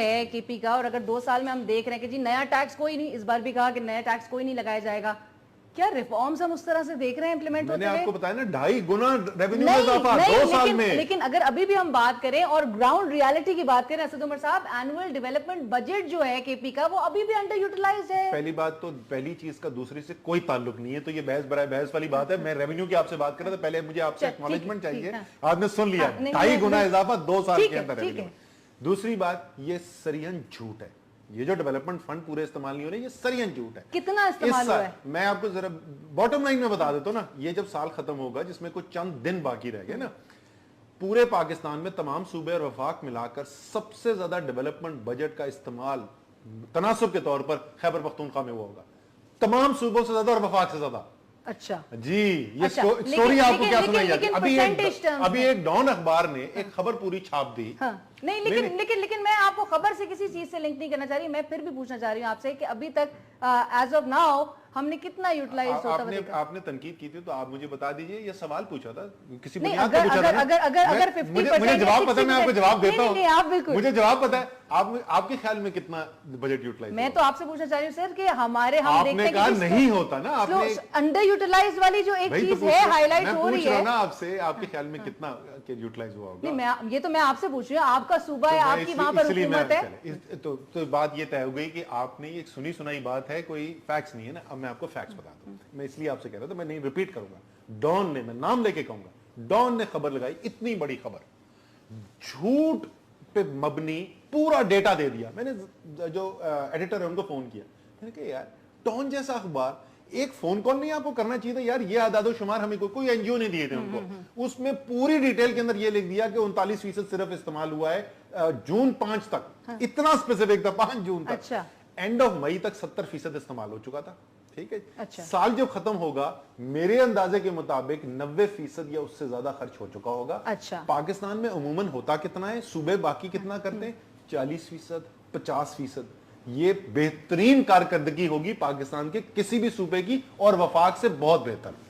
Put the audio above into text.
ہے کے پی کا, اور اگر 2 سال میں ہم دیکھ رہے ہیں کہ جی نیا ٹیکس کوئی نہیں, اس بار بھی کہا کہ نیا ٹیکس کوئی نہیں لگایا جائے گا, کیا ریفارمز ہم اس طرح سے دیکھ رہے ہیں امپلیمنٹ ہوتے ہیں؟ میں نے آپ کو بتایا نا 2.5 گنا ریونیو میں اضافہ 2 سال میں. لیکن اگر ابھی بھی ہم بات کریں اور گراؤنڈ ریالٹی کی بات کریں اسد عمر صاحب, اینول ڈیولپمنٹ بجٹ جو ہے کے پی کا وہ ابھی بھی انڈر یوٹیلائزڈ ہے. پہلی بات تو پہلی چیز کا دوسری سے کوئی تعلق نہیں ہے, تو یہ بحث برائے بحث والی بات ہے. میں ریونیو کی آپ سے بات کر رہا تھا, پہلے مجھے آپ سے اکنالجمنٹ چاہیے. آپ نے سن لیا 2.5 گنا اضافہ 2 سال کے اندر ریونیو. دوسری بات, یہ سرین جھوٹ ہے, یہ جو ڈیولپمنٹ فنڈ پورے استعمال نہیں ہو رہے, یہ سرین جھوٹ ہے. کتنا استعمال ہوا ہے؟ میں آپ کو ذرا باٹم لائن میں بتا دیتا ہوں نا, یہ جب سال ختم ہوگا جس میں کچھ چند دن باقی رہ گئے نا, پورے پاکستان میں تمام صوبے اور وفاق ملا کر سب سے زیادہ ڈیولپمنٹ بجٹ کا استعمال تناسب کے طور پر خیبر پختونخوا میں ہوا ہوگا, تمام صوبوں سے زیادہ اور وفاق سے زیادہ. اچھا جی, یہ سٹوری آپ کو کیا سنائی جاتی ہے. ابھی ایک ڈان اخبار نے ایک خبر پوری چھاپ دی. نہیں لیکن میں آپ کو خبر سے کسی چیز سے لنک نہیں کرنا چاہ رہی, میں پھر بھی پوچھنا چاہ رہی ہوں آپ سے کہ ابھی تک ایز آف ناؤ ہم نے کتنا یوٹیلائز ہوتا ہوا دیکھا؟ آپ نے تنقید کی تھی تو آپ مجھے بتا دیجئے, یہ سوال پوچھا تھا کسی نہیں, بنیاد پہ پوچھا تھا. اگر 50% مجھے جواب پتا ہے, میں آپ کو جواب دیتا نہیں, آپ ہوں, بالکل مجھے جواب پتا ہے. آپ کے خیال میں کتنا بجٹ یوٹیلائز؟ میں تو آپ سے پوچھنا چاہ رہی ہوں سر کہ ہمارے ہم دیکھتے ہیں کہ آپ نے کہا نہیں ہوتا نا, آپ نے انڈر یوٹیلائز والی جو ایک چیز ہے ہائی لائٹ ہو رہی ہے. میں پوچھ رہا ہوں نا آپ سے, آپ کے خیال میں کتنا یوٹیلائز ہوا ہوگا؟ نہیں, یہ تو میں آپ سے پوچھ رہی ہوں, آپ کا صوبہ ہے, آپ کی وہاں پر حکومت ہے. تو بات یہ طے ہو گئی کہ آپ نے ایک سنی سنائی بات ہے, کوئی فیکٹس نہیں ہے نا. اب میں آپ کو فیکٹس بتا دوں, میں اس لیے آپ سے کہہ رہا تھا, میں نہیں ریپیٹ کروں گا. ڈان نے, میں نام لے کے کہوں گا, ڈان نے خبر لگائی, اتنی بڑی خبر, جھوٹ پہ مبنی پورا ڈیٹا دے دیا. میں نے جو ایڈیٹر ہے ان کو فون کیا, میں نے کہا یار ڈان جیسا اخبار, ایک فون کال نہیں آپ کو کرنا چاہیے تھا یار, یہ اعداد و شمار ہمیں کوئی این جی او نہیں دیے تھے ان کو. اس میں پوری ڈیٹیل کے اندر یہ لکھ دیا کہ 39% صرف استعمال ہوا ہے جون 5 تک. اتنا اسپیسیفک تھا, 5 جون تک. اینڈ آف مئی تک 70% استعمال ہو چکا تھا. ٹھیک ہے, سال جب ختم ہوگا میرے اندازے کے مطابق 90% یا اس سے زیادہ خرچ ہو چکا ہوگا. پاکستان میں عموماً ہوتا کتنا ہے, صوبے باقی کتنا کرتے ہیں, 40%, 50%. یہ بہترین کارکردگی ہوگی پاکستان کے کسی بھی صوبے کی, اور وفاق سے بہت بہتر.